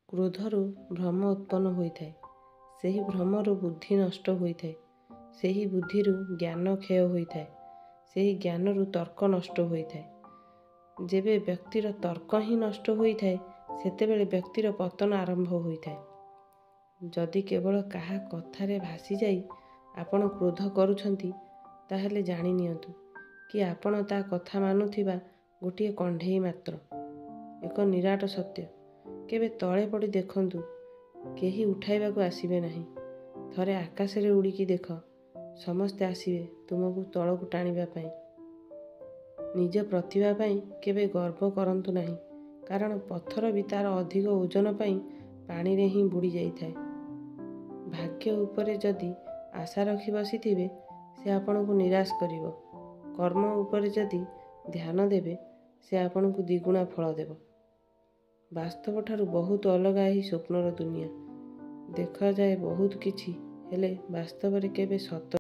କ୍ରୋଧରୁ ଭ୍ରମ ଉତ୍ପନ୍ନ ହୋଇଥାଏ। ସେହି ଭ୍ରମରୁ ବୁଦ୍ଧି ନଷ୍ଟ ହୋଇଥାଏ। ସେହି ବୁଦ୍ଧିରୁ ଜ୍ଞାନ କ୍ଷୟ ହୋଇଥାଏ। ସେହି ଜ୍ଞାନରୁ ତର୍କ ନଷ୍ଟ ହୋଇଥାଏ। ଯେବେ ବ୍ୟକ୍ତିର ତର୍କ ହିଁ ନଷ୍ଟ ହୋଇଥାଏ, ସେତେବେଳେ ବ୍ୟକ୍ତିର ପତନ ଆରମ୍ଭ ହୋଇଥାଏ। ଯଦି କେବଳ କାହା କଥାରେ ଭାସିଯାଇ ଆପଣ କ୍ରୋଧ କରୁଛନ୍ତି, ତାହେଲେ ଜାଣି ନିଅନ୍ତୁ କି ଆପଣ ତା କଥା ମାନୁଥିବା ଗୋଟିଏ କଣ୍ଢେଇ ମାତ୍ର। ଏକ ନିରାଟ ସତ୍ୟ। କେବେ ତଳେ ପଡ଼ି ଦେଖନ୍ତୁ, କେହି ଉଠାଇବାକୁ ଆସିବେ ନାହିଁ। ଥରେ ଆକାଶରେ ଉଡ଼ିକି ଦେଖ, ସମସ୍ତେ ଆସିବେ ତୁମକୁ ତଳକୁ ଟାଣିବା ପାଇଁ। ନିଜ ପ୍ରତିଭା ପାଇଁ କେବେ ଗର୍ବ କରନ୍ତୁ ନାହିଁ, କାରଣ ପଥର ବି ତା'ର ଅଧିକ ଓଜନ ପାଇଁ ପାଣିରେ ହିଁ ବୁଡ଼ି ଯାଇଥାଏ। ଭାଗ୍ୟ ଉପରେ ଯଦି ଆଶା ରଖି ବସିଥିବେ, ସେ ଆପଣଙ୍କୁ ନିରାଶ କରିବ। କର୍ମ ଉପରେ ଯଦି ଧ୍ୟାନ ଦେବେ, ସେ ଆପଣଙ୍କୁ ଦ୍ୱିଗୁଣା ଫଳ ଦେବ। ବାସ୍ତବଠାରୁ ବହୁତ ଅଲଗା ଏହି ସ୍ୱପ୍ନର ଦୁନିଆ। ଦେଖାଯାଏ ବହୁତ କିଛି, ହେଲେ ବାସ୍ତବରେ କେବେ ସତ